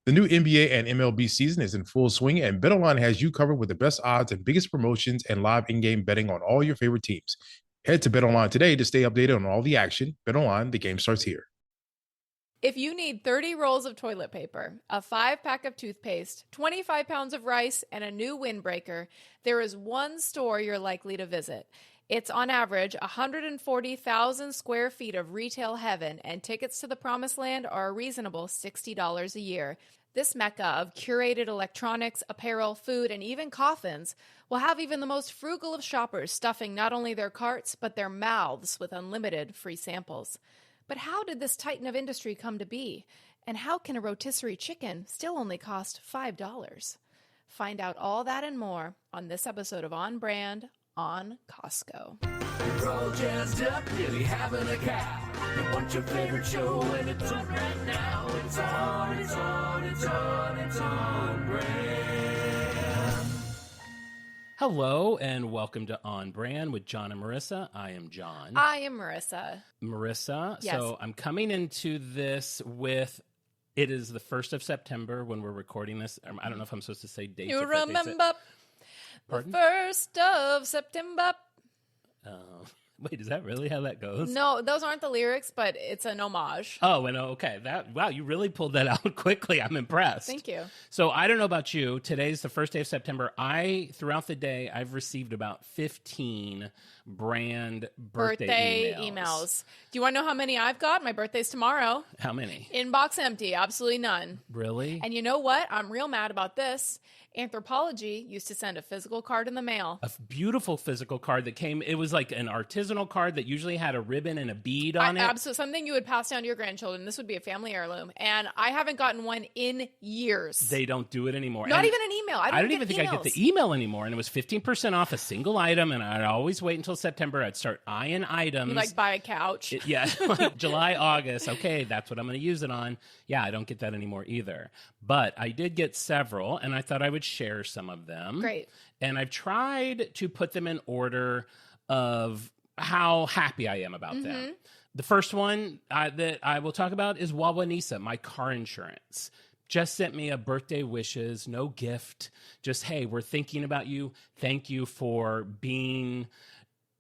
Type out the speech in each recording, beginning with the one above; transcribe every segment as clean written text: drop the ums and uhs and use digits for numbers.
The new NBA and MLB season is in full swing, and BetOnline has you covered with the best odds and biggest promotions and live in-game betting on all your favorite teams. Head to BetOnline today to stay updated on all the action. BetOnline, the game starts here. If you need 30 rolls of toilet paper, a 5-pack of toothpaste, 25 pounds of rice, and a new windbreaker, there is one store you're likely to visit. It's on average 140,000 square feet of retail heaven, and tickets to the promised land are a reasonable $60 a year. This mecca of curated electronics, apparel, food, and even coffins will have even the most frugal of shoppers stuffing not only their carts, but their mouths with unlimited free samples. But how did this titan of industry come to be? And how can a rotisserie chicken still only cost $5? Find out all that and more on this episode of On Brand on Costco. You're all jazzed up, nearly having a cow. You want your favorite show, and it's on right now. It's on Brand. Hello, and welcome to On Brand with Jon and Marisa. I am Jon. I am Marisa. Marisa, Yes. So I'm coming into this with, it is the 1st of September when we're recording this. I don't know if I'm supposed to say dates. You or dates. remember the 1st of September? Wait, is that really how that goes? No, those aren't the lyrics, but it's an homage. Oh, and okay. Wow, you really pulled that out quickly. I'm impressed. Thank you. So I don't know about you. Today's the first day of September. Throughout the day, I've received about 15 brand birthday emails. Do you want to know how many I've got? My birthday's tomorrow. How many? Inbox empty. Absolutely none. Really? And you know what? I'm real mad about this. Anthropology used to send a physical card in the mail. A beautiful physical card that came. It was like an artisanal card that usually had a ribbon and a bead on it. Absolutely. Something you would pass down to your grandchildren. This would be a family heirloom. And I haven't gotten one in years. They don't do it anymore. Not even an email. I don't even think I get the email anymore. And it was 15% off a single item. And I'd always wait until September. I'd start eyeing items. You like buy a couch. Like July, August. Okay, that's what I'm going to use it on. Yeah, I don't get that anymore either. But I did get several, and I thought I would share some of them. Great. And I've tried to put them in order of how happy I am about them. The first one that I will talk about is Wawanisa, my car insurance. Just sent me a birthday wishes, no gift. Just, hey, we're thinking about you. Thank you for being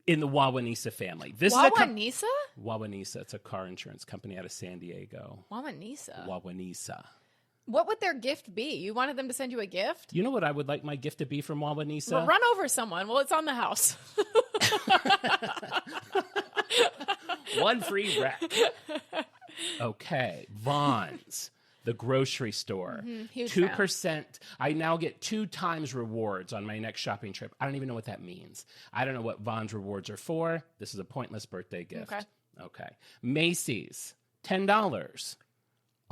in the Wawanisa family. Wawanisa? Wawanisa. It's a car insurance company out of San Diego. Wawanisa. Wawanisa. What would their gift be? You wanted them to send you a gift? You know what I would like my gift to be from Wawanisa? Well, run over someone. Well, it's on the house. One free rack. Okay. Vons, the grocery store. Huge 2%. Fan. I now get 2 times rewards on my next shopping trip. I don't even know what that means. I don't know what Vons rewards are for. This is a pointless birthday gift. Okay. Macy's, $10.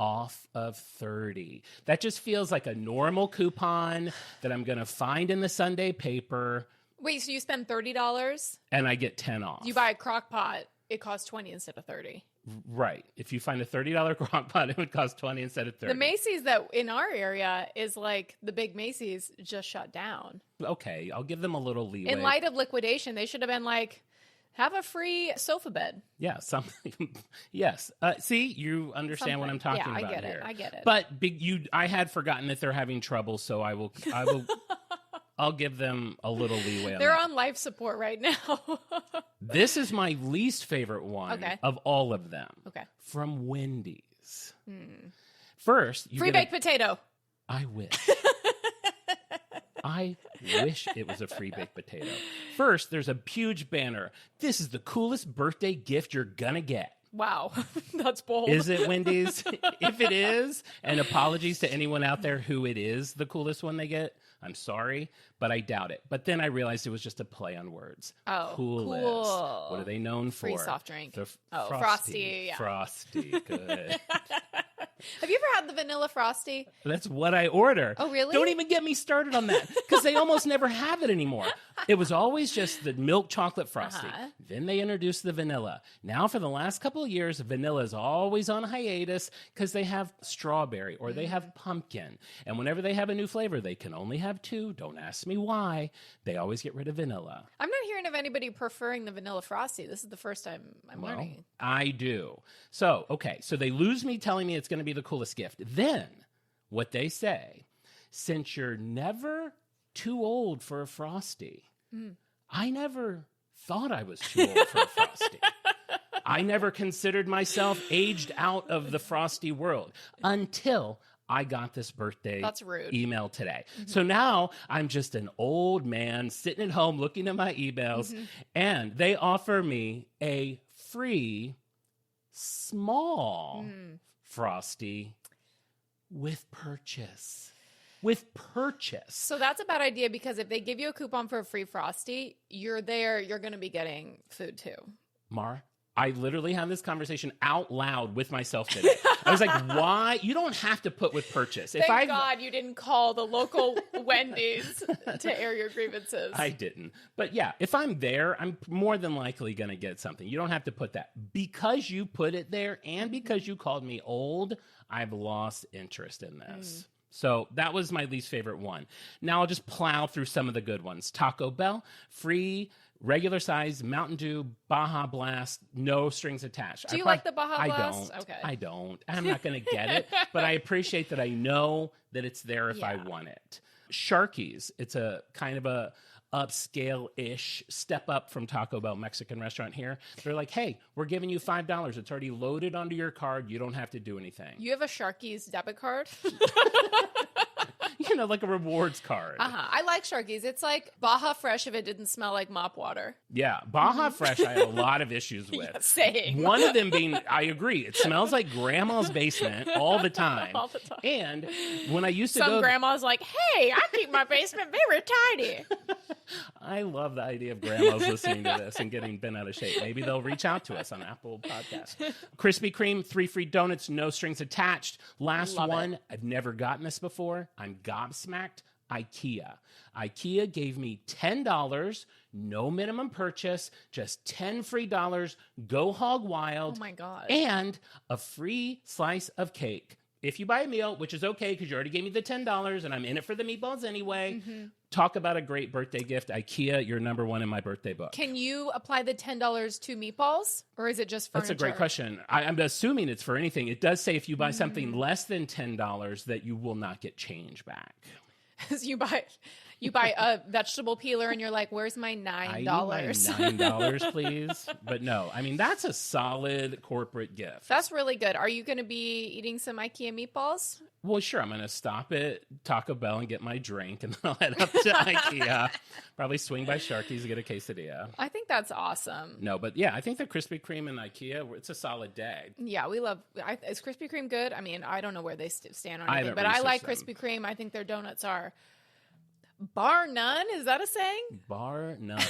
Off of 30. That just feels like a normal coupon that I'm going to find in the Sunday paper. Wait, so you spend $30? And I get 10 off. You buy a crock pot, it costs 20 instead of 30. Right. If you find a $30 crock pot, it would cost 20 instead of 30. The Macy's that in our area is like the big Macy's just shut down. Okay, I'll give them a little leeway. In light of liquidation, they should have been like, have a free sofa bed. Yeah, something. Yes. See, you understand what I'm talking about here. I get it. But I had forgotten that they're having trouble, so I will. I'll give them a little leeway on They're that. on life support right now. This is my least favorite one of all of them. Okay. From Wendy's. First, free baked potato. I wish. I wish it was a free baked potato. First, there's a huge banner. This is the coolest birthday gift you're gonna get. Wow, that's bold. Is it, Wendy's? If it is, and apologies to anyone out there who it is the coolest one they get, I'm sorry, but I doubt it. But then I realized it was just a play on words. Oh, coolest. Cool. What are they known for? Free soft drink. Frosty. Yeah. Frosty, good. Have you ever had the vanilla Frosty? That's what I order. Oh, really? Don't even get me started on that, because they almost never have it anymore. It was always just the milk chocolate Frosty. Then they introduced the vanilla. Now, for the last couple of years, vanilla is always on hiatus because they have strawberry or they have pumpkin. And whenever they have a new flavor, they can only have 2. Don't ask me why. They always get rid of vanilla. I'm not hearing of anybody preferring the vanilla Frosty. This is the first time I'm learning. I do. So, okay. So they lose me telling me it's going to be the coolest gift. Then, what they say, since you're never too old for a Frosty, I never thought I was too old for a Frosty. I never considered myself aged out of the Frosty world until I got this birthday email today. So now I'm just an old man sitting at home looking at my emails, and they offer me a free small Frosty with purchase. With purchase. So that's a bad idea, because if they give you a coupon for a free Frosty, you're going to be getting food too. Mara, I literally had this conversation out loud with myself today. I was like, why? You don't have to put with purchase. Thank God you didn't call the local Wendy's to air your grievances. I didn't. But yeah, if I'm there, I'm more than likely going to get something. You don't have to put that. Because you put it there and because you called me old, I've lost interest in this. So that was my least favorite one. Now I'll just plow through some of the good ones. Taco Bell, free, regular size, Mountain Dew, Baja Blast, no strings attached. Do you like the Baja Blast? I don't. Okay. I don't. I'm not going to get it, but I appreciate that I know that it's there if I want it. Sharky's, it's a kind of a upscale-ish step up from Taco Bell Mexican restaurant here. They're like, hey, we're giving you $5. It's already loaded onto your card. You don't have to do anything. You have a Sharky's debit card? You know, like a rewards card. I like Sharky's. It's like Baja Fresh if it didn't smell like mop water. Yeah, Baja Fresh I have a lot of issues with. Yeah, same. One of them being, I agree, it smells like grandma's basement all the time. All the time. And when I used to Some grandma's like, hey, I keep my basement very tiny. I love the idea of grandmas listening to this and getting bent out of shape. Maybe they'll reach out to us on Apple Podcasts. Krispy Kreme, 3 free donuts, no strings attached. Last Love one, it. I've never gotten this before. I'm gobsmacked. IKEA. IKEA gave me $10, no minimum purchase, just $10 free dollars, go hog wild. Oh my God. And a free slice of cake. If you buy a meal, which is okay because you already gave me the $10 and I'm in it for the meatballs anyway. Talk about a great birthday gift. IKEA, you're number one in my birthday book. Can you apply the $10 to meatballs, or is it just furniture? That's a great question. I'm assuming it's for anything. It does say if you buy something less than $10 that you will not get change back. You buy a vegetable peeler and you're like, where's my $9? I need my $9, please. But no, I mean, that's a solid corporate gift. That's really good. Are you going to be eating some IKEA meatballs? Well, sure. I'm going to stop at Taco Bell and get my drink, and then I'll head up to IKEA. Probably swing by Sharky's and get a quesadilla. I think that's awesome. No, but yeah, I think that Krispy Kreme and IKEA, it's a solid day. Yeah, we love. Is Krispy Kreme good? I mean, I don't know where they stand on I anything, haven't but I like researched Krispy Kreme. I think their donuts are bar none. Is that a saying? Bar none.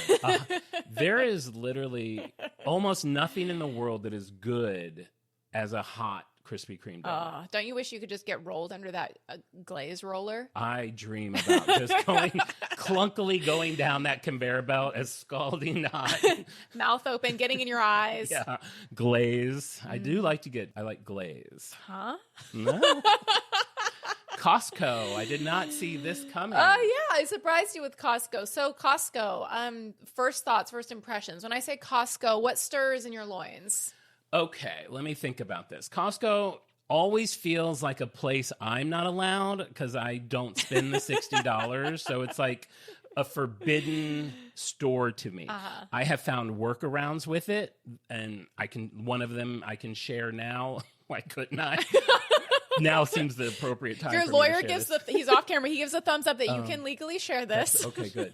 There is literally almost nothing in the world that is good as a hot Krispy Kreme donut. Don't you wish you could just get rolled under that glaze roller? I dream about just clunkily going down that conveyor belt as scalding hot. Mouth open, getting in your eyes. Yeah, glaze. I like glaze. Huh? No. Costco. I did not see this coming. Oh, yeah. I surprised you with Costco. So Costco, first thoughts, first impressions. When I say Costco, what stirs in your loins? Okay, let me think about this. Costco always feels like a place I'm not allowed because I don't spend the $60. So it's like a forbidden store to me. I have found workarounds with it, and one of them I can share now. Why couldn't I? Now seems the appropriate time. Your for lawyer me to share he's off camera. He gives a thumbs up that you can legally share this. Okay, good.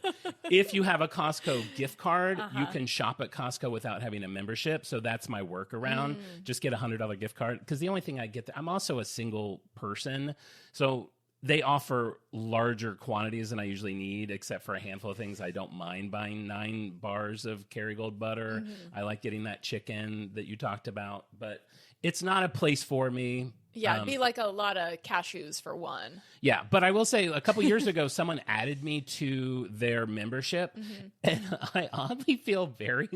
If you have a Costco gift card, you can shop at Costco without having a membership. So that's my workaround. Just get a $100 gift card. Because the only thing I get, I'm also a single person. So they offer larger quantities than I usually need, except for a handful of things. I don't mind buying 9 bars of Kerrygold butter. I like getting that chicken that you talked about. But it's not a place for me. Yeah, it'd be like a lot of cashews for one. Yeah, but I will say a couple years ago, someone added me to their membership, and I oddly feel very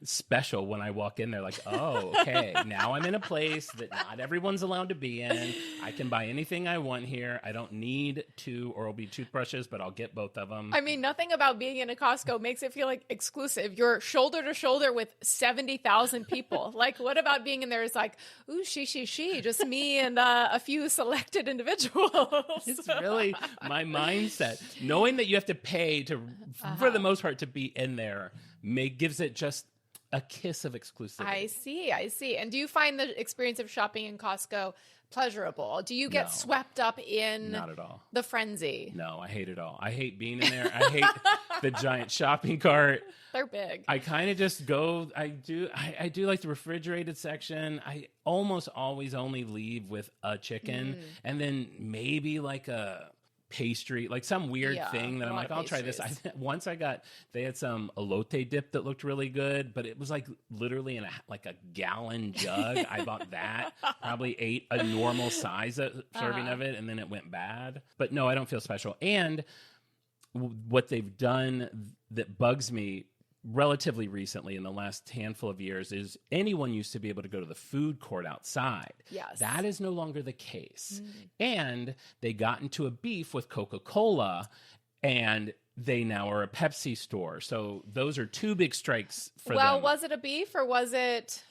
special when I walk in there. Like, oh, okay, now I'm in a place that not everyone's allowed to be in. I can buy anything I want here. I don't need 2 Oral-B toothbrushes, but I'll get both of them. I mean, nothing about being in a Costco makes it feel like exclusive. You're shoulder to shoulder with 70,000 people. Like, what about being in there is like, ooh, she, just me and a few selected individuals. It's really my mindset. Knowing that you have to pay to, for the most part, to be in there, gives it just a kiss of exclusivity. I see. And do you find the experience of shopping in Costco pleasurable? Do you get swept up in Not at all. the frenzy? No, I hate it all. I hate being in there. I hate the giant shopping cart. They're big. I kind of just go, I do like the refrigerated section. I almost always only leave with a chicken and then maybe like a pastry, like some weird thing that I'm like, I'll try this. Once they had some elote dip that looked really good, but it was like literally in a gallon jug. I bought that, probably ate a normal size serving of it, and then it went bad. But no, I don't feel special. And what they've done that bugs me relatively recently in the last handful of years is anyone used to be able to go to the food court outside. Yes. That is no longer the case. And they got into a beef with Coca-Cola, and they now are a Pepsi store. So those are two big strikes for them. Well, was it a beef or was it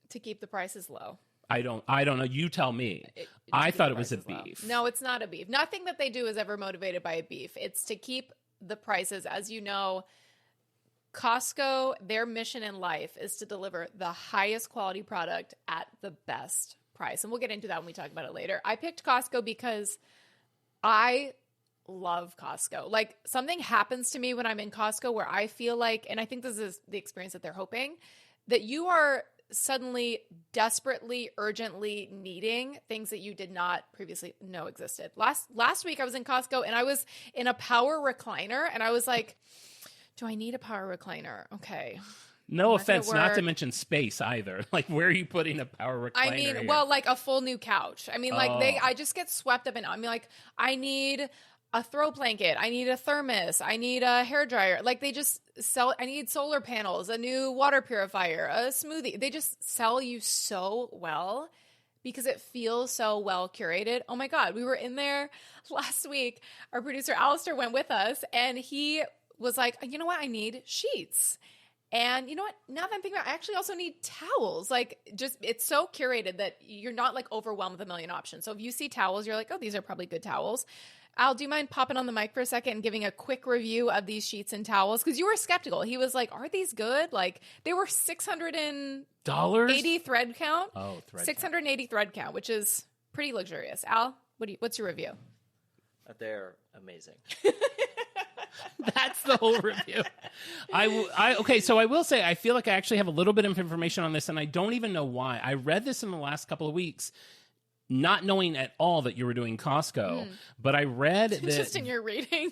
to keep the prices low? I don't know. You tell me. I thought it was a beef. No, it's not a beef. Nothing that they do is ever motivated by a beef. It's to keep the prices. As you know, Costco, their mission in life is to deliver the highest quality product at the best price. And we'll get into that when we talk about it later. I picked Costco because I love Costco. Like, something happens to me when I'm in Costco where I feel like, and I think this is the experience that they're hoping, that you are suddenly desperately, urgently needing things that you did not previously know existed. Last week I was in Costco and I was in a power recliner and I was like, do I need a power recliner? Okay. No offense, not to mention space either. Like, where are you putting a power recliner? I mean, here? well, like a full new couch. I mean, I just get swept up in. I mean, like, I need a throw blanket. I need a thermos. I need a hairdryer. Like, they just sell. I need solar panels, a new water purifier, a smoothie. They just sell you so well because it feels so well curated. Oh my God, we were in there last week. Our producer Alistair went with us, and he was like, you know what? I need sheets. And you know what? Now that I'm thinking about it, I actually also need towels. Like, just, it's so curated that you're not like overwhelmed with a million options. So if you see towels, you're like, oh, these are probably good towels. Al, do you mind popping on the mic for a second and giving a quick review of these sheets and towels? Because you were skeptical. He was like, are these good? Like, they were $680 thread count. Oh, thread 680 thread count, which is pretty luxurious. Al, what's your review? They're amazing. That's the whole review. Okay, so I will say I feel like I actually have a little bit of information on this, and I don't even know why. I read this in the last couple of weeks, not knowing at all that you were doing Costco, but I read that Just in your reading.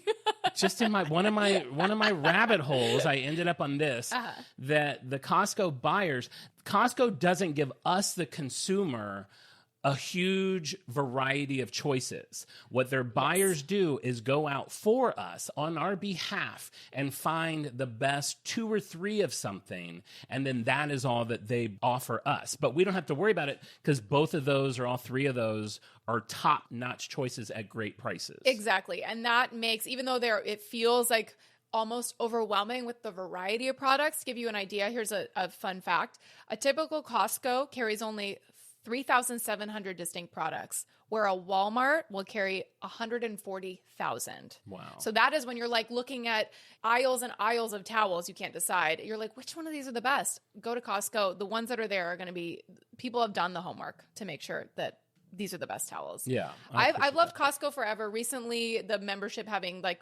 just in one of my rabbit holes, I ended up on this that the Costco buyers, Costco doesn't give us the consumer a huge variety of choices. What their buyers do is go out for us on our behalf and find the best 2 or 3 of something, and then that is all that they offer us. But we don't have to worry about it because both of those or all 3 of those are top-notch choices at great prices. Exactly. And that makes, even though it feels like almost overwhelming with the variety of products, to give you an idea, here's a fun fact. A typical Costco carries only 3,700 distinct products, where a Walmart will carry 140,000. Wow. So that is when you're like looking at aisles and aisles of towels, you can't decide. You're like, which one of these are the best? Go to Costco. The ones that are there are going to be, people have done the homework to make sure that these are the best towels. Yeah. I've loved Costco forever. Recently, the membership having like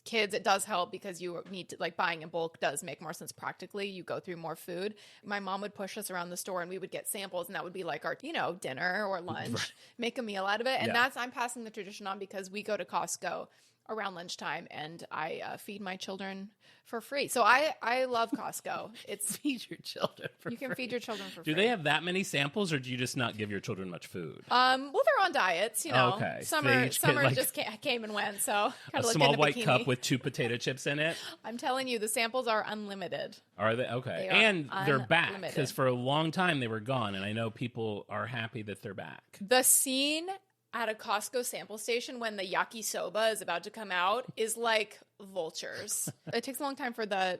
kids, it does help because you need to, like, buying in bulk does make more sense practically. You go through more food. My mom would push us around the store and we would get samples, and that would be like our, dinner or lunch, make a meal out of it. And I'm passing the tradition on because we go to Costco around lunchtime and I feed my children for free. So I love Costco. It's feed your children for You can free. feed your children for free. Do they have that many samples, or do you just not give your children much food? Well, they're on diets, Okay. Summer They like just came and went, so a small white cup with 2 potato chips in it. I'm telling you, the samples are unlimited. Are they? Okay. They are and they're back unlimited. because for a long time they were gone, and I know people are happy that they're back. The scene at a Costco sample station when the yakisoba is about to come out is like vultures. It takes a long time for the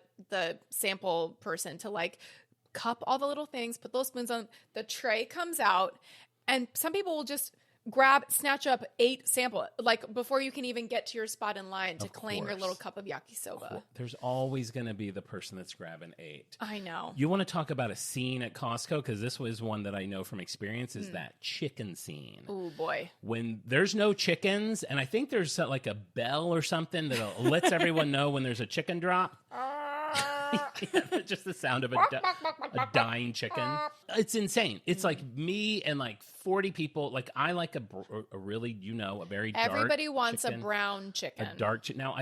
sample person to like cup all the little things, put those spoons on. The tray comes out, and some people will just snatch up 8 sample, like before you can even get to your spot in line to claim your little cup of yakisoba. There's always going to be the person that's grabbing 8. I know. You want to talk about a scene at Costco? Because this was one that I know from experience is that chicken scene. Oh, boy. When there's no chickens, and I think there's like a bell or something that lets everyone know when there's a chicken drop. Yeah, just the sound of a dying chicken. It's insane. It's like me and like 40 people. Like I like a really, a very dark Everybody wants chicken, a brown chicken. A dark chicken. Now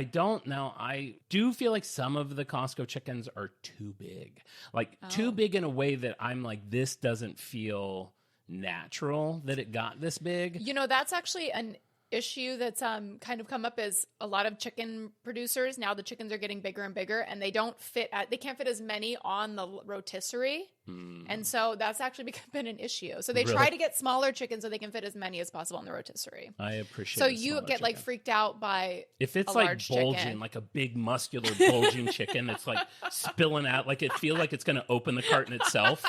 I do feel like some of the Costco chickens are too big. Like too big in a way that I'm like, this doesn't feel natural that it got this big. That's actually an issue that's kind of come up is a lot of chicken producers. Now the chickens are getting bigger and bigger, and they can't fit as many on the rotisserie. And so that's actually been an issue. So they try to get smaller chickens so they can fit as many as possible on the rotisserie. I appreciate So you get like freaked out by if it's a like large bulging, chicken. like a big muscular bulging chicken that's like spilling out, like it feels like it's going to open the carton itself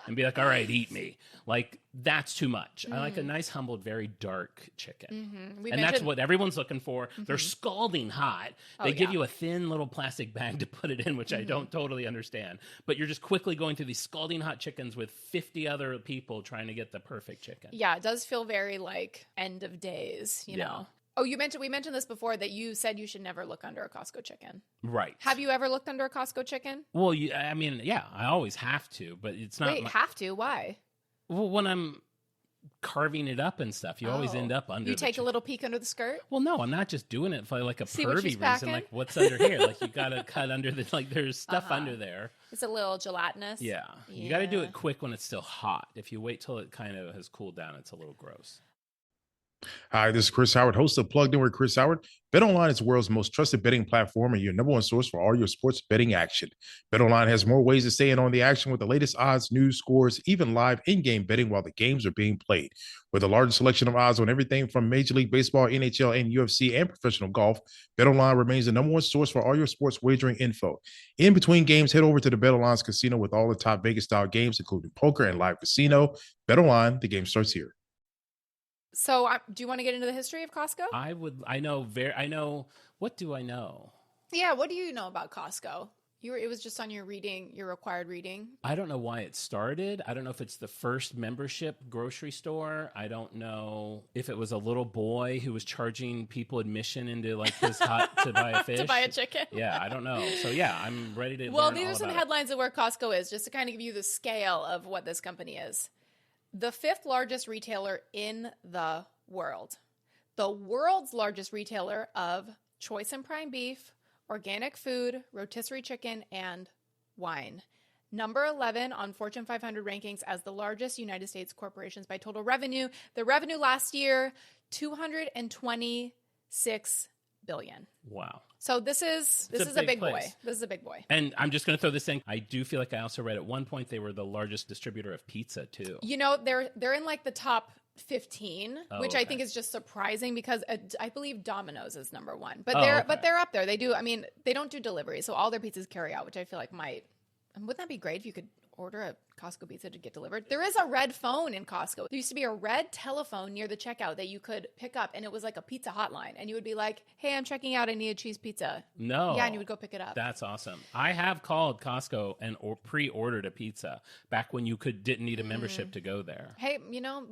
and be like, all right, eat me. Like that's too much. I like a nice, humbled, very dark chicken. That's what everyone's looking for. They're scalding hot. They give you a thin little plastic bag to put it in, which I don't totally understand. But you're just quickly going through these scalding hot chickens with 50 other people trying to get the perfect chicken. Yeah, it does feel very like end of days, you know. Oh, we mentioned this before that you said you should never look under a Costco chicken. Right. Have you ever looked under a Costco chicken? Well, I always have to, but it's not. Wait, have to? Why? Well, when I'm carving it up and stuff, you always end up under. You take a little peek under the skirt? Well, no, I'm not just doing it for like a See what she's pervy packing? reason. Like, what's under here? Like, you got to cut under the, like, there's stuff under there. It's a little gelatinous. Yeah. You got to do it quick when it's still hot. If you wait till it kind of has cooled down, it's a little gross. Hi, this is Chris Howard, host of Plugged In with Chris Howard. BetOnline is the world's most trusted betting platform and your number one source for all your sports betting action. BetOnline has more ways to stay in on the action with the latest odds, news, scores, even live in-game betting while the games are being played. With the largest selection of odds on everything from Major League Baseball, NHL, and UFC, and professional golf, BetOnline remains the number one source for all your sports wagering info. In between games, head over to the BetOnline's casino with all the top Vegas-style games, including poker and live casino. BetOnline, the game starts here. So, do you want to get into the history of Costco? What do I know? Yeah, what do you know about Costco? It was just on your required reading. I don't know why it started. I don't know if it's the first membership grocery store. I don't know if it was a little boy who was charging people admission into like his hut to buy a fish. To buy a chicken. Yeah, I don't know. So yeah, I'm ready to Well, learn these all are some about headlines of where Costco is, just to kind of give you the scale of what this company is. The 5th largest retailer in the world. The world's largest retailer of choice and prime beef, organic food, rotisserie chicken, and wine. Number 11 on Fortune 500 rankings as the largest United States corporations by total revenue. The revenue last year, $226 billion. Wow. So this is a big boy. This is a big boy. And I'm just going to throw this in. I do feel like I also read at one point they were the largest distributor of pizza too. They're in like the top 15, which I think is just surprising because I believe Domino's is number 1. But they're up there. They don't do delivery, so all their pizzas carry out, which I feel like wouldn't that be great if you could order a Costco pizza to get delivered? There is a red phone in Costco. There used to be a red telephone near the checkout that you could pick up, and it was like a pizza hotline. And you would be like, hey, I'm checking out. I need a cheese pizza. No. Yeah, and you would go pick it up. That's awesome. I have called Costco and pre-ordered a pizza back when you didn't need a membership to go there. Hey,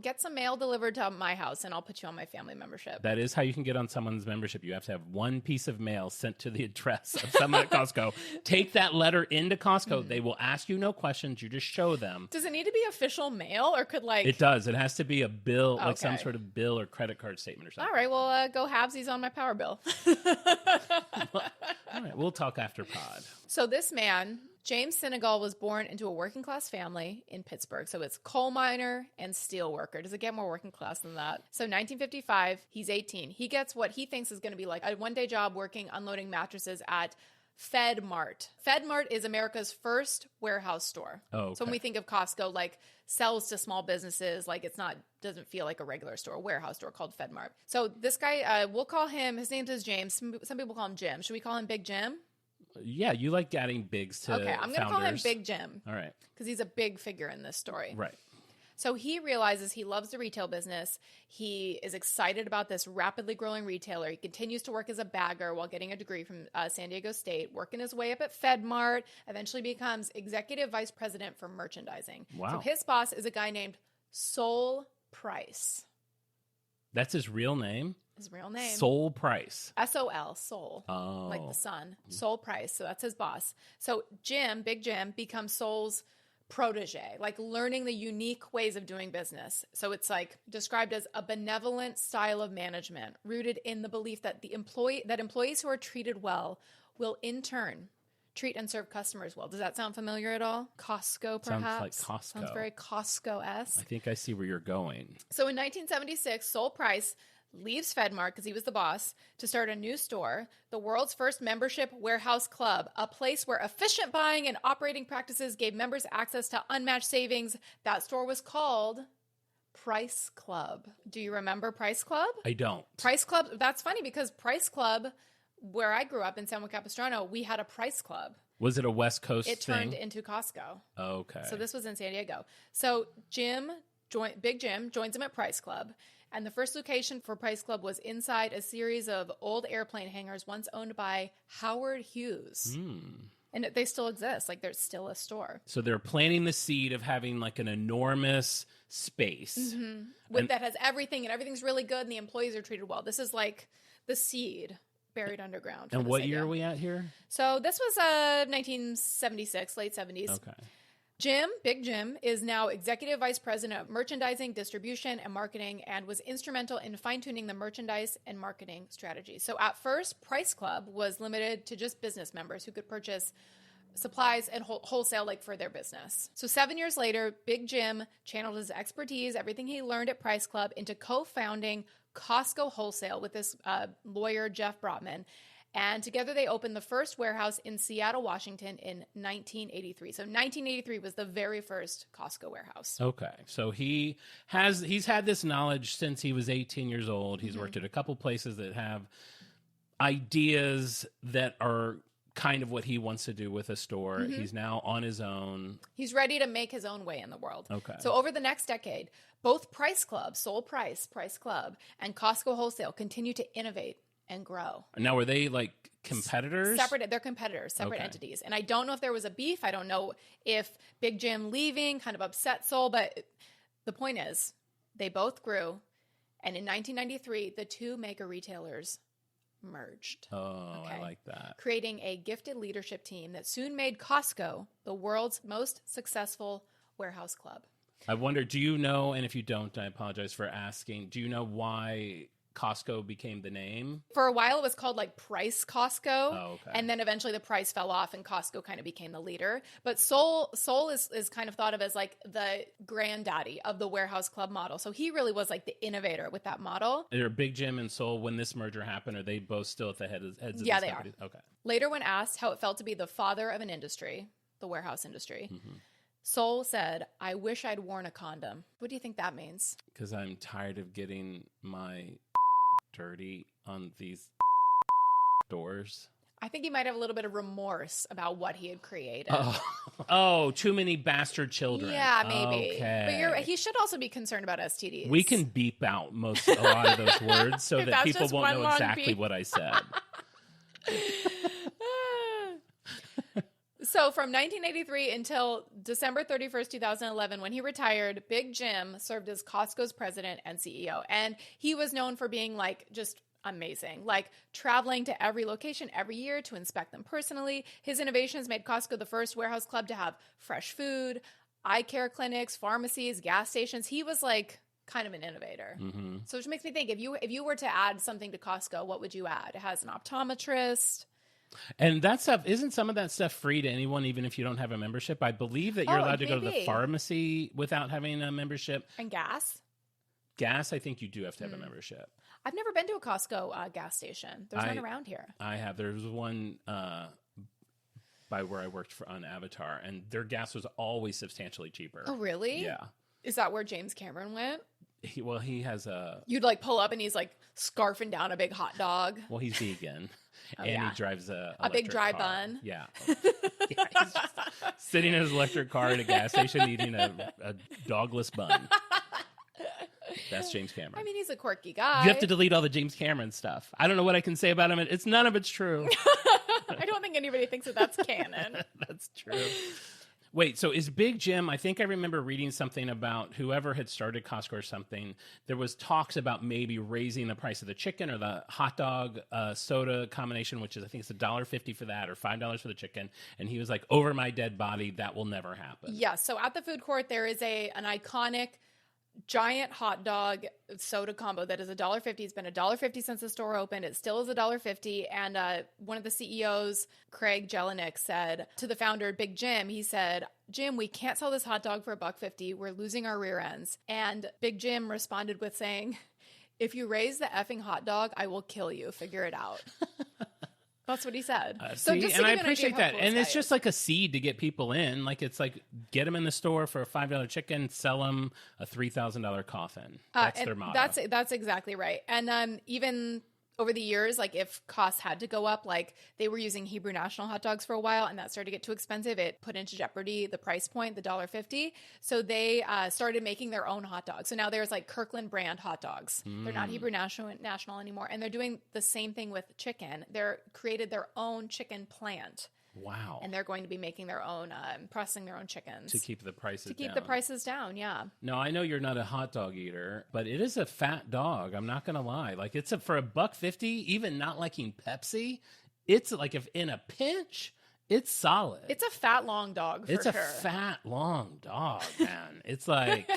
get some mail delivered to my house, and I'll put you on my family membership. That is how you can get on someone's membership. You have to have one piece of mail sent to the address of someone at Costco. Take that letter into Costco. They will ask you no questions. You just show them. Does it need to be official mail, or could It does. It has to be a bill, like some Okay. sort of bill or credit card statement or something. All right, well, go halvesies on my power bill. All right, we'll talk after pod. So this man, James Senegal, was born into a working class family in Pittsburgh. So it's coal miner and steel worker. Does it get more working class than that? So 1955, he's 18. He gets what he thinks is going to be like a one-day job working unloading mattresses at FedMart. FedMart is America's first warehouse store. Oh, okay. So when we think of Costco, like sells to small businesses, like doesn't feel like a regular store, a warehouse store called FedMart. So this guy, we'll call him, his name is James. Some people call him Jim. Should we call him Big Jim? Yeah, you like adding bigs to Okay, I'm going to call him founders. Big Jim All right. because he's a big figure in this story. Right. So he realizes he loves the retail business. He is excited about this rapidly growing retailer. He continues to work as a bagger while getting a degree from San Diego State, working his way up at FedMart, eventually becomes executive vice president for merchandising. Wow. So his boss is a guy named Sol Price. That's his real name? His real name. Sol Price. S-O-L, Sol. Oh. Like the sun. Sol Price. So that's his boss. So Jim, Big Jim, becomes Sol's protege, like learning the unique ways of doing business. So it's like described as a benevolent style of management rooted in the belief that employees who are treated well will in turn treat and serve customers well. Does that sound familiar at all? Costco, perhaps? Sounds like Costco. Sounds very Costco-esque. I think I see where you're going. So in 1976, Sol Price leaves FedMart because he was the boss to start a new store, the world's first membership warehouse club, a place where efficient buying and operating practices gave members access to unmatched savings. That store was called Price Club. Do you remember Price Club? I don't. Price Club, that's funny because Price Club, where I grew up in San Juan Capistrano, we had a Price Club. Was it a West Coast It thing? turned into Costco. Okay. So this was in San Diego. So Big Jim joins him at Price Club. And the first location for Price Club was inside a series of old airplane hangars once owned by Howard Hughes. And they still exist. Like, there's still a store. So they're planting the seed of having like an enormous space. That has everything, and everything's really good, and the employees are treated well. This is like the seed buried underground. And what year are we at here? So this was 1976, late 70s. Okay. Big Jim, is now executive vice president of merchandising, distribution, and marketing, and was instrumental in fine-tuning the merchandise and marketing strategy. So at first, Price Club was limited to just business members who could purchase supplies and wholesale, like for their business. So 7 years later, Big Jim channeled his expertise, everything he learned at Price Club, into co-founding Costco Wholesale with this lawyer, Jeff Brotman. And together they opened the first warehouse in Seattle, Washington in 1983. So 1983 was the very first Costco warehouse. Okay. So he's had this knowledge since he was 18 years old. He's worked at a couple places that have ideas that are kind of what he wants to do with a store. He's now on his own. He's ready to make his own way in the world. Okay. So over the next decade, both Price Club, Sol Price, Price Club, and Costco Wholesale continue to innovate and grow. Now, were they like competitors? They're competitors, separate Okay. entities. And I don't know if there was a beef. I don't know if Big Jim leaving kind of upset Sol, but the point is they both grew. And in 1993, the two mega retailers merged. Oh, Okay. I like that. Creating a gifted leadership team that soon made Costco the world's most successful warehouse club. I wonder, do you know, and if you don't, I apologize for asking, do you know why Costco became the name? For a while, it was called like Price Costco. Oh, okay. And then eventually the price fell off and Costco kind of became the leader. But Sol is kind of thought of as like the granddaddy of the warehouse club model. So he really was like the innovator with that model. Are Big Jim and Sol, when this merger happened, are they both still at the heads of Yeah, these they companies? Okay. Later, when asked how it felt to be the father of an industry, the warehouse industry, Sol said, "I wish I'd worn a condom." What do you think that means? Because I'm tired of getting my dirty on these doors. I think he might have a little bit of remorse about what he had created. Oh, too many bastard children. Yeah, maybe. Okay. But he should also be concerned about STDs. We can beep out a lot of those words so If that that's people just won't one know long exactly beep. what I said. So from 1983 until December 31st, 2011, when he retired, Big Jim served as Costco's president and CEO. And he was known for being like just amazing, like traveling to every location every year to inspect them personally. His innovations made Costco the first warehouse club to have fresh food, eye care clinics, pharmacies, gas stations. He was like kind of an innovator. So which makes me think, if you were to add something to Costco, what would you add? It has an optometrist. And that stuff, isn't some of that stuff free to anyone, even if you don't have a membership? I believe that you're allowed to go to the maybe. pharmacy without having a membership. And gas. Gas, I think you do have to have a membership. I've never been to a Costco gas station. There's one around here. I have. There was one by where I worked on Avatar, and their gas was always substantially cheaper. Oh, really? Yeah. Is that where James Cameron went? He has a. You'd like pull up and he's like scarfing down a big hot dog. Well, he's vegan. Oh, and yeah. he drives a big electric dry car. bun. Yeah. Yeah, he's just sitting in his electric car at a gas station eating a dogless bun. That's James Cameron. I mean, he's a quirky guy. You have to delete all the James Cameron stuff. I don't know what I can say about him. None of it's true. I don't think anybody thinks that that's canon. That's true. Wait, so is Big Jim, I think I remember reading something about whoever had started Costco or something, there was talks about maybe raising the price of the chicken or the hot dog soda combination, which is, I think it's $1.50 for that or $5 for the chicken. And he was like, over my dead body, that will never happen. Yes. So at the food court, there is an iconic giant hot dog soda combo that is $1.50. It's been $1.50 since the store opened. It still is $1.50. And one of the CEOs, Craig Jelinek, said to the founder, Big Jim, he said, Jim, we can't sell this hot dog for $1.50. We're losing our rear ends. And Big Jim responded with saying, if you raise the effing hot dog, I will kill you. Figure it out. That's what he said. And I appreciate that. And it's just like a seed to get people in. Like, it's like, get them in the store for a $5 chicken, sell them a $3,000 coffin. That's their motto. That's exactly right. And even over the years, like if costs had to go up, like they were using Hebrew National hot dogs for a while and that started to get too expensive. It put into jeopardy the price point, the $1.50. So they started making their own hot dogs. So now there's like Kirkland brand hot dogs. They're not Hebrew National anymore. And they're doing the same thing with chicken. They're created their own chicken plant. Wow. And they're going to be making their own, processing their own chickens. To keep the prices down. To keep the prices down, yeah. No, I know you're not a hot dog eater, but it is a fat dog. I'm not going to lie. Like, it's for $1.50, even not liking Pepsi, it's like if in a pinch, it's solid. It's a fat, long dog, for It's sure. a fat, long dog, man. It's like,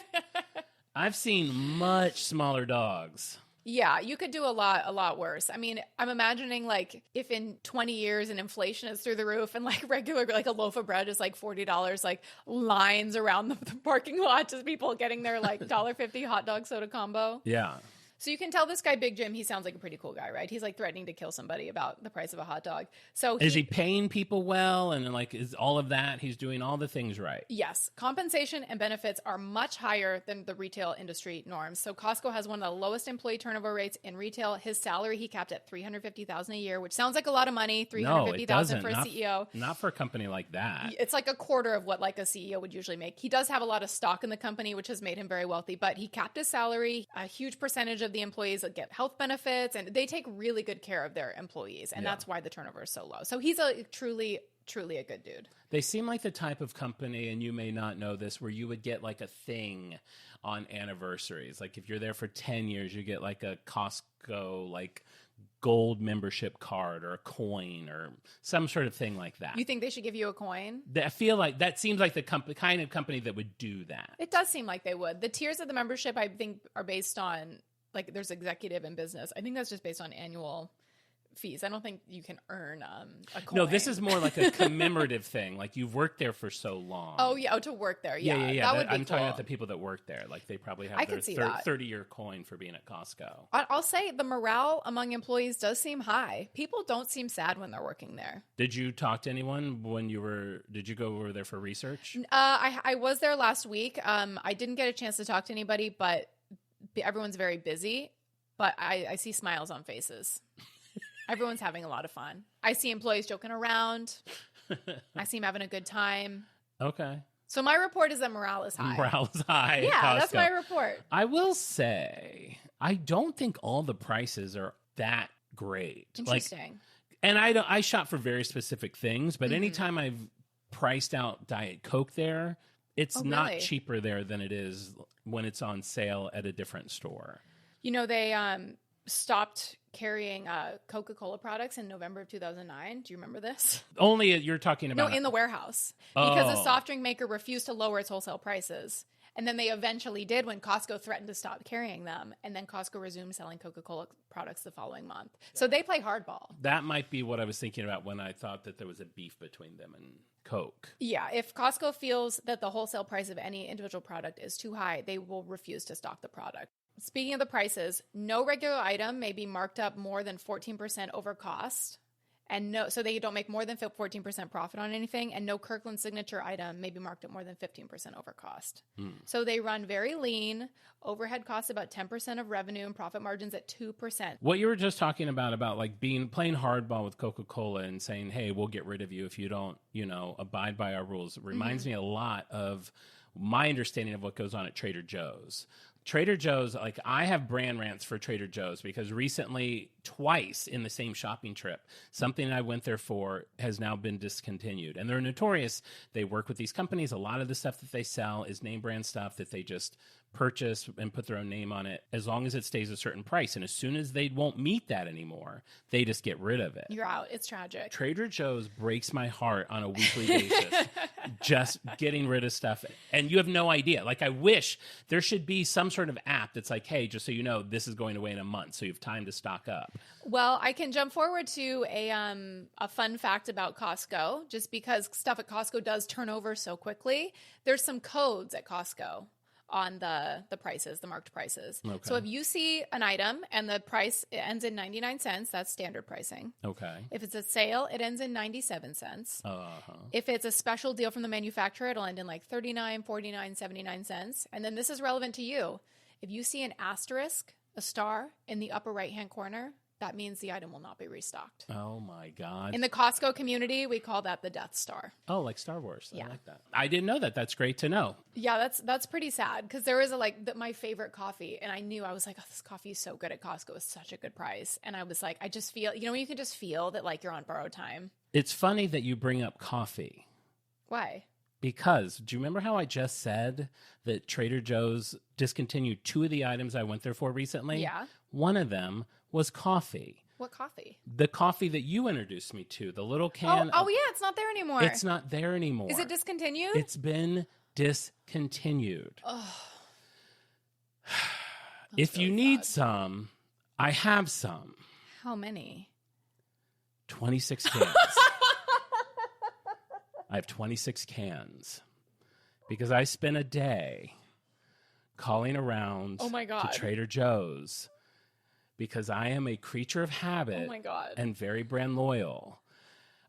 I've seen much smaller dogs. Yeah, you could do a lot worse. I mean, I'm imagining like if in 20 years and inflation is through the roof and like regular, like a loaf of bread is like $40, like lines around the parking lot, just people getting their like $1.50 hot dog soda combo. Yeah. So you can tell this guy, Big Jim, he sounds like a pretty cool guy, right? He's like threatening to kill somebody about the price of a hot dog. So is he paying people well? And like, is all of that, he's doing all the things right? Yes. Compensation and benefits are much higher than the retail industry norms. So Costco has one of the lowest employee turnover rates in retail. His salary, he capped at $350,000 a year, which sounds like a lot of money, $350,000 for a CEO. Not for a company like that. It's like a quarter of what like a CEO would usually make. He does have a lot of stock in the company, which has made him very wealthy, but he capped his salary. A huge percentage of the employees that get health benefits, and they take really good care of their employees, and that's why the turnover is so low. So he's a truly a good dude. They seem like the type of company, and you may not know this, where you would get like a thing on anniversaries. Like if you're there for 10 years, you get like a Costco like gold membership card or a coin or some sort of thing like that. You think they should give you a coin? I feel like that seems like the kind of company that would do that. It does seem like they would. The tiers of the membership, I think, are based on like there's executive and business. I think that's just based on annual fees. I don't think you can earn a coin. No, this is more like a commemorative thing. Like you've worked there for so long. Oh, yeah. Oh, to work there. Yeah. That would be I'm cool. talking about the people that work there. Like they probably have their 30-year coin for being at Costco. I'll say the morale among employees does seem high. People don't seem sad when they're working there. Did you talk to anyone did you go over there for research? I was there last week. I didn't get a chance to talk to anybody, but everyone's very busy. But I see smiles on faces. Everyone's having a lot of fun. I see employees joking around. I see them having a good time. Okay. So my report is that morale is high. Morale is high. Yeah, that's my report. I will say, I don't think all the prices are that great. Interesting. And I shop for very specific things, but anytime I've priced out Diet Coke there, it's not cheaper there than it is when it's on sale at a different store. You know, they stopped carrying Coca-Cola products in November of 2009. Do you remember this? Only you're talking about... No, in the warehouse. Because the soft drink maker refused to lower its wholesale prices. And then they eventually did when Costco threatened to stop carrying them. And then Costco resumed selling Coca-Cola products the following month. So they play hardball. That might be what I was thinking about when I thought that there was a beef between them and Coke. Yeah, if Costco feels that the wholesale price of any individual product is too high, they will refuse to stock the product. Speaking of the prices, no regular item may be marked up more than 14% over cost. And so they don't make more than 14% profit on anything, and no Kirkland signature item may be marked at more than 15% over cost. So they run very lean. Overhead costs about 10% of revenue and profit margins at 2%. What you were just talking about like playing hardball with Coca-Cola and saying, hey, we'll get rid of you if you don't, abide by our rules, reminds me a lot of my understanding of what goes on at Trader Joe's. Trader Joe's, like I have brand rants for Trader Joe's because recently, twice in the same shopping trip, something I went there for has now been discontinued. And they're notorious. They work with these companies. A lot of the stuff that they sell is name brand stuff that they just purchase and put their own name on it as long as it stays a certain price. And as soon as they won't meet that anymore, they just get rid of it. You're out. It's tragic. Trader Joe's breaks my heart on a weekly basis, just getting rid of stuff. And you have no idea. Like I wish there should be some sort of app that's like, hey, just so you know, this is going away in a month, so you have time to stock up. Well, I can jump forward to a fun fact about Costco, just because stuff at Costco does turn over so quickly. There's some codes at Costco on the prices, the marked prices. Okay. So if you see an item and the price ends in 99 cents, that's standard pricing. Okay. If it's a sale, it ends in 97 cents. If it's a special deal from the manufacturer, it'll end in like 39, 49, 79 cents. And then this is relevant to you. If you see an asterisk, a star in the upper right-hand corner, that means the item will not be restocked. Oh my God. In the Costco community, we call that the Death Star. Oh, like Star Wars. I like that. I didn't know that. That's great to know. Yeah, that's pretty sad because there is my favorite coffee, and I was like, oh, this coffee is so good at Costco. It's such a good price. And I was like, I just feel, you can just feel that like you're on borrowed time. It's funny that you bring up coffee. Why? Because do you remember how I just said that Trader Joe's discontinued 2 of the items I went there for recently? Yeah. One of them was coffee. What coffee? The coffee that you introduced me to, the little can. Oh, yeah, it's not there anymore. It's not there anymore. Is it discontinued? It's been discontinued. Oh. If you need some, I have some. How many? 26 cans. I have 26 cans because I spent a day calling around to Trader Joe's because I am a creature of habit and very brand loyal.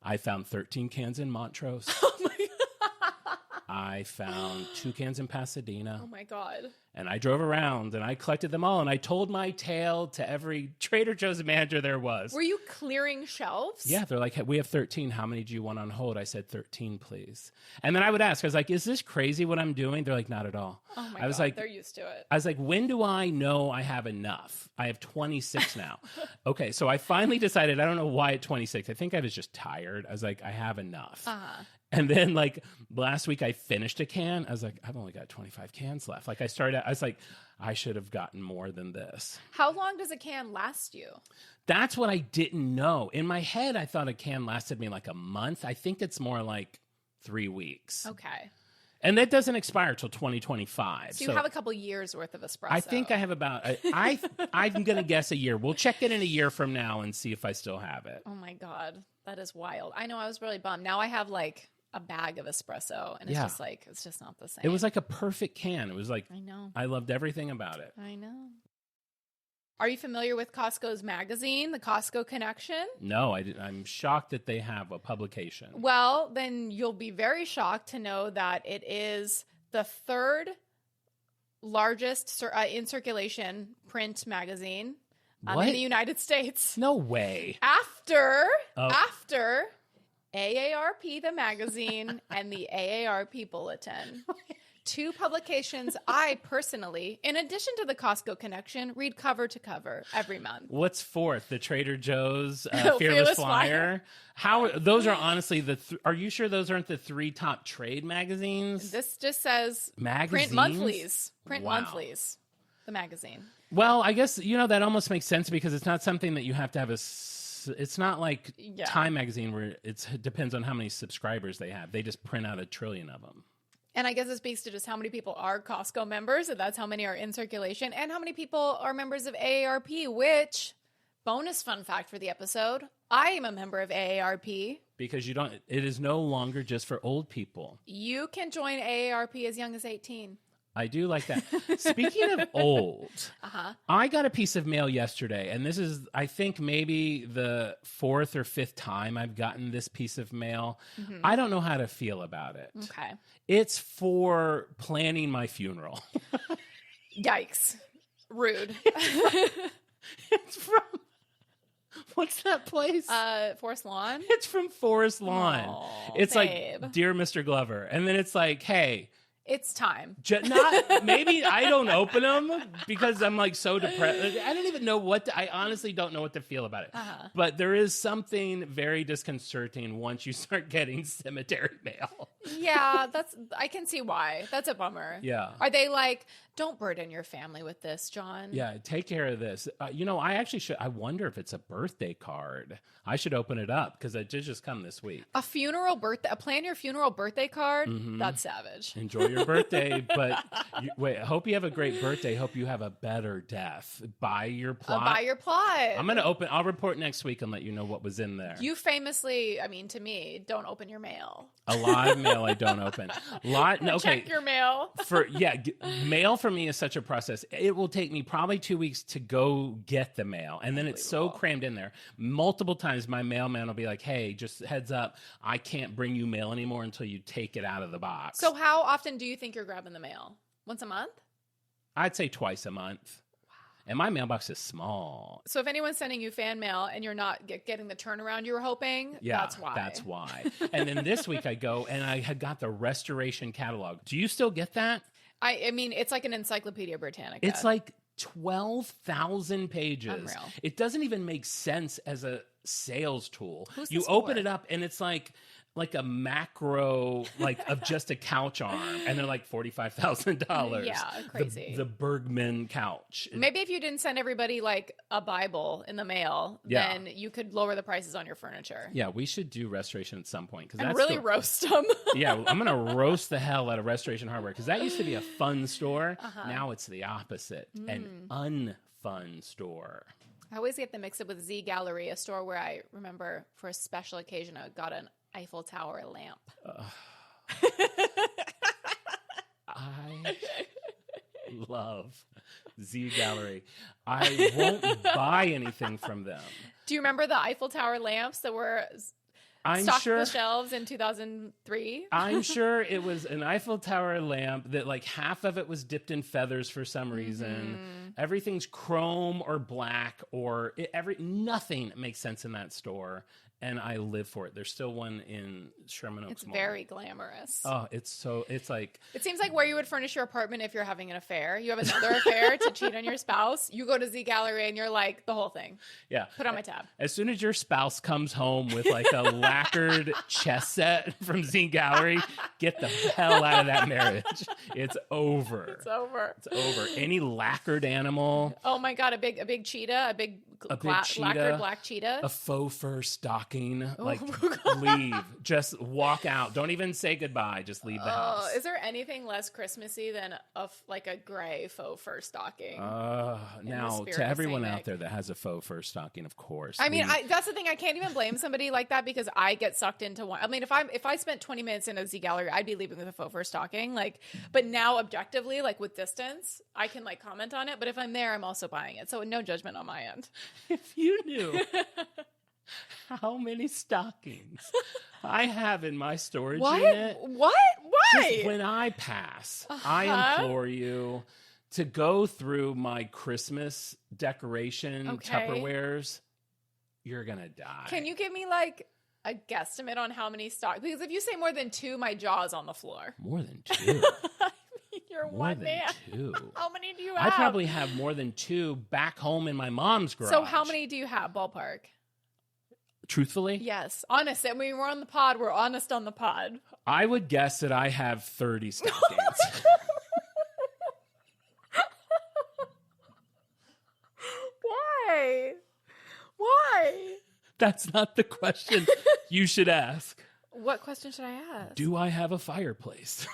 I found 13 cans in Montrose. Oh my God. I found 2 cans in Pasadena. Oh my God. And I drove around and I collected them all and I told my tale to every Trader Joe's manager there was. Were you clearing shelves? Yeah, they're like, hey, we have 13. How many do you want on hold? I said 13, please. And then I would ask, I was like, is this crazy what I'm doing? They're like, not at all. Oh my I was God, like, they're used to it. I was like, when do I know I have enough? I have 26 now. Okay, so I finally decided, I don't know why at 26. I think I was just tired. I was like, I have enough. And then like last week I finished a can. I was like, I've only got 25 cans left. Like I was like, I should have gotten more than this. How long does a can last you? That's what I didn't know. In my head, I thought a can lasted me like a month. I think it's more like 3 weeks. Okay. And that doesn't expire till 2025. So you have a couple years worth of espresso. I think I have about, I'm going to guess a year. We'll check it in a year from now and see if I still have it. Oh my God. That is wild. I know, I was really bummed. Now I have like a bag of espresso and it's just not the same. It was like a perfect can. It was like, I know. I loved everything about it. I know. Are you familiar with Costco's magazine, the Costco Connection? No, I'm shocked that they have a publication. Well, then you'll be very shocked to know that it is the 3rd largest in circulation print magazine in the United States. No way. After AARP, the magazine, and the AARP Bulletin. 2 publications I personally, in addition to the Costco Connection, read cover to cover every month. What's 4th? The Trader Joe's Fearless Flyer? How those are honestly are you sure those aren't the 3 top trade magazines? This just says magazines? Print monthlies. Monthlies. The magazine. Well, I guess, that almost makes sense because it's not something that you have to have it's not like Time magazine where it depends on how many subscribers they have. They just print out 1 trillion of them. And I guess it speaks to just how many people are Costco members, and that's how many are in circulation, and how many people are members of AARP, which, bonus fun fact for the episode, I am a member of AARP. Because it is no longer just for old people. You can join AARP as young as 18. I do like that. Speaking of old, I got a piece of mail yesterday, and this is, I think, maybe the 4th or 5th time I've gotten this piece of mail. I don't know how to feel about it. Okay. It's for planning my funeral. Yikes. Rude. It's from, what's that place? Forest Lawn? It's from Forest Lawn. Aw, it's babe. like, Dear Mr. Glover. And then it's like, hey, It's time. Maybe I don't open them because I'm like so depressed. I don't even know I honestly don't know what to feel about it. But there is something very disconcerting once you start getting cemetery mail. Yeah, I can see why. That's a bummer. Yeah. Are they like, don't burden your family with this, Jon? Yeah, take care of this. I actually should. I wonder if it's a birthday card. I should open it up because it did just come this week. A plan your funeral birthday card? That's savage. Enjoy your birthday, but wait, I hope you have a great birthday. Hope you have a better death. Buy your plot. Buy your plot. I'll report next week and let you know what was in there. You famously, to me, don't open your mail. A lot of mail I don't open. Okay. Check your mail. Mail for me is such a process. It will take me probably 2 weeks to go get the mail. And then it's so crammed in there. Multiple times my mailman will be like, hey, just heads up, I can't bring you mail anymore until you take it out of the box. So how often do you think you're grabbing the mail? Once a month? I'd say twice a month. And my mailbox is small. So if anyone's sending you fan mail and you're not getting the turnaround you were hoping, that's why. That's why. And then this week I go and I had got the restoration catalog. Do you still get that? I mean, it's like an Encyclopedia Britannica. It's like 12,000 pages. Unreal. It doesn't even make sense as a sales tool. Who's You this open for? it up and it's like a macro of just a couch arm, and they're like $45,000. Yeah, crazy. The Bergman couch. Maybe if you didn't send everybody like a Bible in the mail, then you could lower the prices on your furniture. Yeah, we should do restoration at some point And really roast them. Yeah, I'm gonna roast the hell out of Restoration Hardware because that used to be a fun store. Now it's the opposite, an unfun store. I always get them mixed up with Z Gallery, a store where I remember for a special occasion I got an Eiffel Tower lamp. I love Z Gallery. I won't buy anything from them. Do you remember the Eiffel Tower lamps that were stocked the shelves in 2003? I'm sure it was an Eiffel Tower lamp that like half of it was dipped in feathers for some reason. Everything's chrome or black or nothing makes sense in that store. And I live for it. There's still one in Sherman Oaks It's Mall. very glamorous. Oh, it's like... It seems like where you would furnish your apartment if you're having an affair. You have another affair to cheat on your spouse. You go to Z Gallery and you're like, the whole thing. Yeah. Put on my tab. As soon as your spouse comes home with like a lacquered chess set from Z Gallery, get the hell out of that marriage. It's over. It's over. It's over. Any lacquered animal. Oh my God, a big cheetah, a big cheetah, lacquered black cheetah. A faux fur stocking. Like, leave. Just walk out. Don't even say goodbye. Just leave the house. Is there anything less Christmassy than a gray faux fur stocking? Now, to everyone out there that has a faux fur stocking, of course. I mean, that's the thing. I can't even blame somebody like that because I get sucked into one. I mean, if I spent 20 minutes in a Z Gallery, I'd be leaving with a faux fur stocking. But now objectively, with distance, I can comment on it. But if I'm there, I'm also buying it. So no judgment on my end. If you knew how many stockings I have in my storage unit. What? Why? Just when I pass, I implore you to go through my Christmas decoration Tupperwares. You're going to die. Can you give me a guesstimate on how many stock? Because if you say more than 2, my jaw's on the floor. More than 2. You're more one than man. 2. How many do you have? I probably have more than 2 back home in my mom's garage. So how many do you have, ballpark? Truthfully? Yes. Honest. I mean, we're on the pod. We're honest on the pod. I would guess that I have 30 stockings. Why? Why? That's not the question you should ask. What question should I ask? Do I have a fireplace?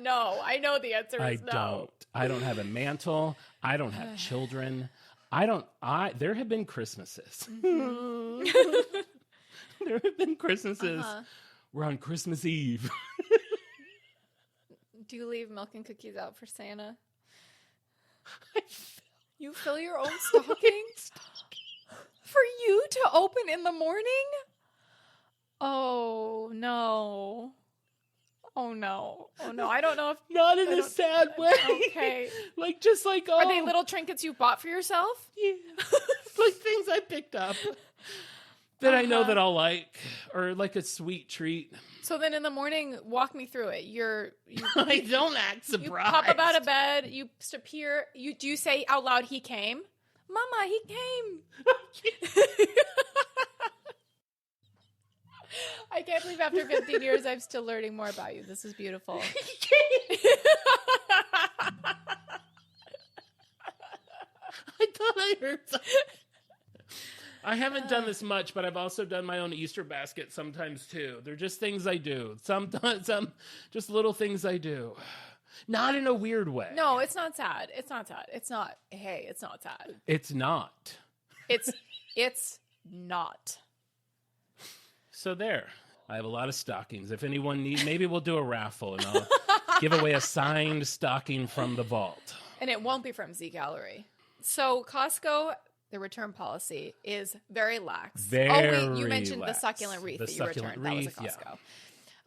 No. I know the answer is no. I don't have a mantle. I don't have children. There have been Christmases. There have been Christmases. We're on Christmas Eve. Do you leave milk and cookies out for Santa? You fill your own stockings for you to open in the morning? Oh, no. Oh, no. Oh, no. I don't know if... Not in a sad way. Okay. Like, just like, oh. Are they little trinkets you bought for yourself? Yeah. Like things I picked up that I know that I'll like, or like a sweet treat. So then in the morning, walk me through it. You I don't act surprised. You pop up out of bed. You appear. Do you say out loud, "He came"? Mama, he came. I can't believe after 15 years, I'm still learning more about you. This is beautiful. I thought I heard something. I haven't done this much, but I've also done my own Easter basket sometimes too. They're just things I do. Sometimes just little things I do. Not in a weird way. No, it's not sad. It's not sad. It's not. Hey, it's not sad. It's not. It's not. So there. I have a lot of stockings. If anyone needs, maybe we'll do a raffle and I'll give away a signed stocking from the vault. And it won't be from Z Gallery. So Costco, the return policy is very lax. You mentioned lax. the succulent wreath that you returned. That was at Costco. Yeah.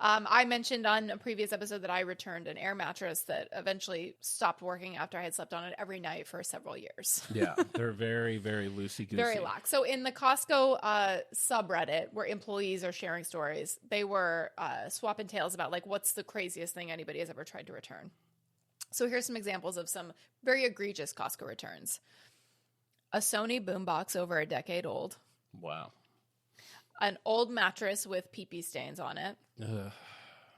I mentioned on a previous episode that I returned an air mattress that eventually stopped working after I had slept on it every night for several years. Yeah, they're very, very loosey-goosey. Very lax. So in the Costco subreddit where employees are sharing stories, they were swapping tales about like what's the craziest thing anybody has ever tried to return. So here's some examples of some very egregious Costco returns. A Sony boombox over a decade old. Wow. An old mattress with pee-pee stains on it. Ugh.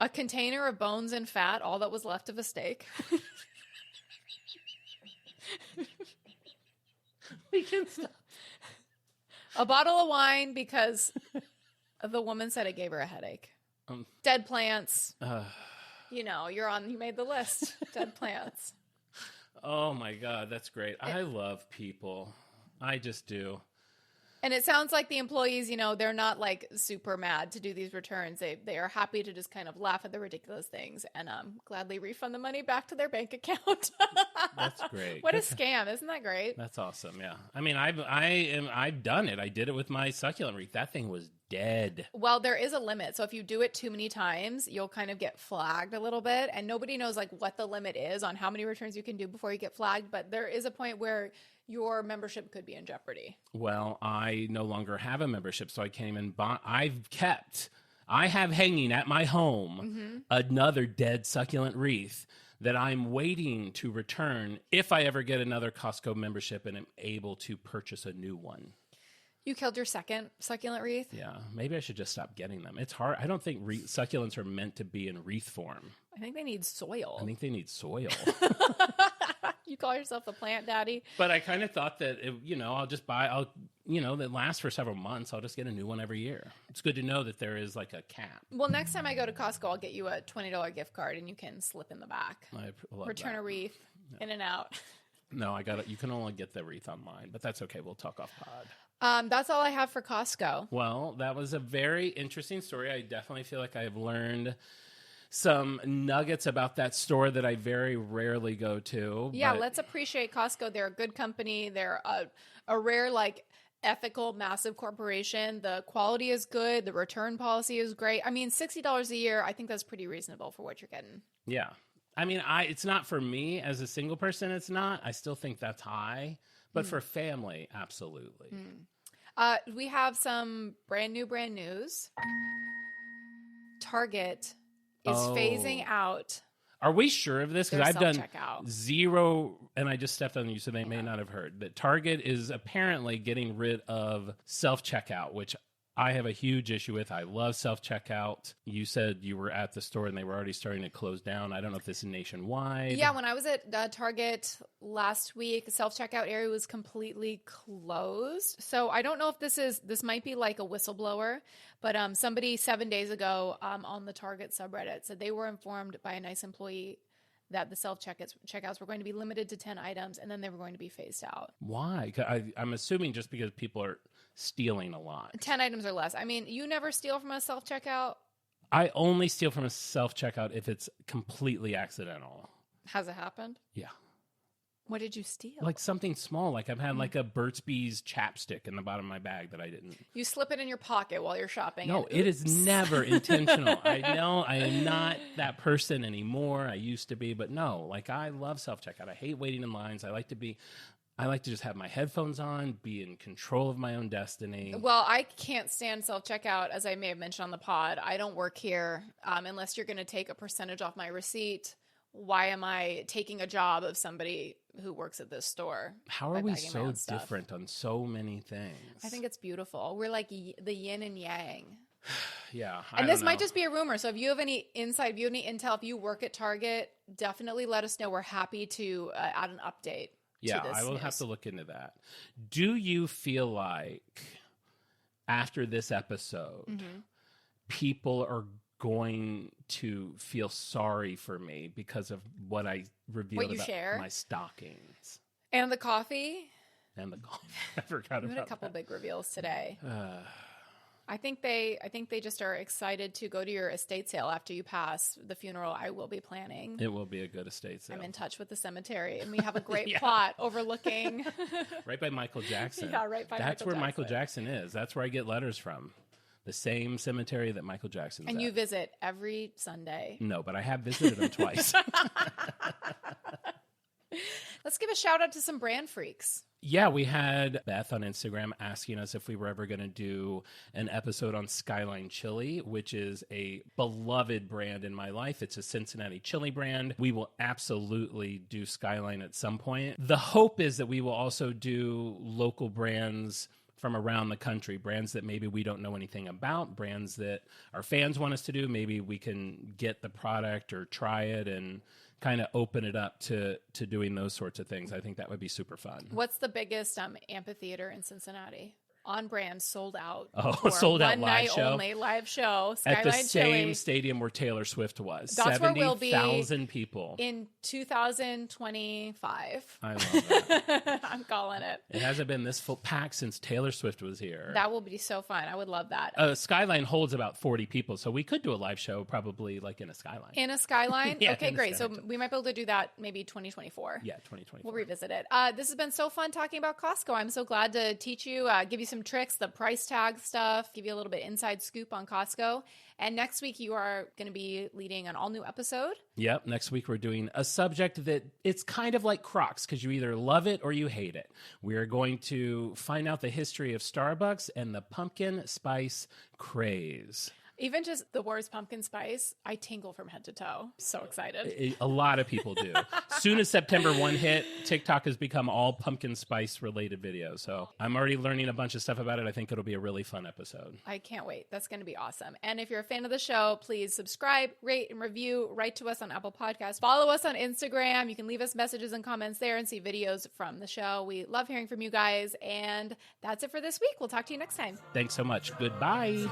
A container of bones and fat, all that was left of a steak. We can stop. A bottle of wine because the woman said it gave her a headache. Dead plants. You made the list. Dead plants. Oh my God, that's great. I love people. I just do. And it sounds like the employees, they're not like super mad to do these returns. They are happy to just kind of laugh at the ridiculous things and gladly refund the money back to their bank account. That's great. What a scam. Isn't that great? That's awesome. Yeah. I mean, I've done it. I did it with my succulent wreath. That thing was dead. Well, there is a limit. So if you do it too many times, you'll kind of get flagged a little bit. And nobody knows like what the limit is on how many returns you can do before you get flagged. But there is a point where your membership could be in jeopardy. Well, I no longer have a membership, so I can't even buy. I have hanging at my home another dead succulent wreath that I'm waiting to return if I ever get another Costco membership and am able to purchase a new one. You killed your second succulent wreath? Yeah, maybe I should just stop getting them. It's hard. I don't think succulents are meant to be in wreath form. I think they need soil. You call yourself a plant daddy? But I kind of thought that, that lasts for several months. I'll just get a new one every year. It's good to know that there is like a cap. Well, next time I go to Costco, I'll get you a $20 gift card and you can slip in the back. I love Return that. a wreath, in and out. No, you can only get the wreath on mine, but that's okay. We'll talk off pod. That's all I have for Costco. Well, that was a very interesting story. I definitely feel like I have learned some nuggets about that store that I very rarely go to. Yeah, let's appreciate Costco. They're a good company. They're a rare, ethical, massive corporation. The quality is good. The return policy is great. I mean, $60 a year, I think that's pretty reasonable for what you're getting. Yeah. I mean, it's not for me as a single person. It's not. I still think that's high. But for family, absolutely. We have some brand news. Target is phasing out. Are we sure of this? Because I've done self-checkout. zero, and I just stepped on you, so they may not have heard. That Target is apparently getting rid of self-checkout, which I have a huge issue with. I love self-checkout. You said you were at the store and they were already starting to close down. I don't know if this is nationwide. Yeah, when I was at Target last week, the self-checkout area was completely closed. So I don't know if this might be like a whistleblower, but somebody 7 days ago on the Target subreddit said they were informed by a nice employee that the self-checkouts were going to be limited to 10 items and then they were going to be phased out. Why? I'm assuming just because people are stealing a lot. 10 items or less. I mean, you never steal from a self-checkout. I only steal from a self-checkout if it's completely accidental. Has it happened? Yeah. What did you steal? Like something small. Like I've had like a Burt's Bees chapstick in the bottom of my bag that I didn't. You slip it in your pocket while you're shopping. No, and it is never intentional. I know I am not that person anymore. I used to be, but no, like I love self-checkout. I hate waiting in lines. I like to just have my headphones on, be in control of my own destiny. Well, I can't stand self-checkout, as I may have mentioned on the pod. I don't work here unless you're going to take a percentage off my receipt. Why am I taking a job of somebody who works at this store? How are we so different on so many things? I think it's beautiful. We're like the yin and yang. Yeah. And this might just be a rumor. So if you have any insight, if you have any intel, if you work at Target, definitely let us know. We're happy to add an update. Yeah, I will have to look into that. Do you feel like after this episode, people are going to feel sorry for me because of what I revealed about my stockings and the coffee? And the coffee. I forgot about that. We had a couple big reveals today. I think they just are excited to go to your estate sale after you pass the funeral I will be planning. It will be a good estate sale. I'm in touch with the cemetery, and we have a great plot overlooking. Right by Michael Jackson. Yeah, right by That's where Michael Jackson is. That's where I get letters from. The same cemetery that Michael Jackson's And at. you visit every Sunday. No, but I have visited him twice. Let's give a shout out to some brand freaks. Yeah, we had Beth on Instagram asking us if we were ever going to do an episode on Skyline Chili, which is a beloved brand in my life. It's a Cincinnati chili brand. We will absolutely do Skyline at some point. The hope is that we will also do local brands from around the country, brands that maybe we don't know anything about, brands that our fans want us to do. Maybe we can get the product or try it and kind of open it up to doing those sorts of things. I think that would be super fun. What's the biggest amphitheater in Cincinnati? On brand, sold out. Oh, sold out live show. Only live show. Skyline at the same Chili. Stadium where Taylor Swift was. That's where we'll be 70,000 people in 2025. I love that. I'm calling it. It hasn't been this full pack since Taylor Swift was here. That will be so fun. I would love that. Skyline holds about 40 people, so we could do a live show probably like in a Skyline. In a Skyline? Yeah, okay, great. So we might be able to do that maybe 2024. Yeah, 2024. We'll revisit it. This has been so fun talking about Costco. I'm so glad to teach you, give you some tricks, the price tag stuff, give you a little bit inside scoop on Costco. And next week you are going to be leading an all new episode. Yep. Next week we're doing a subject that it's kind of like Crocs because you either love it or you hate it. We're going to find out the history of Starbucks and the pumpkin spice craze. Even just the words pumpkin spice, I tingle from head to toe. So excited. A lot of people do. Soon as September 1 hit, TikTok has become all pumpkin spice related videos. So I'm already learning a bunch of stuff about it. I think it'll be a really fun episode. I can't wait. That's going to be awesome. And if you're a fan of the show, please subscribe, rate, and review. Write to us on Apple Podcasts. Follow us on Instagram. You can leave us messages and comments there and see videos from the show. We love hearing from you guys. And that's it for this week. We'll talk to you next time. Thanks so much. Goodbye.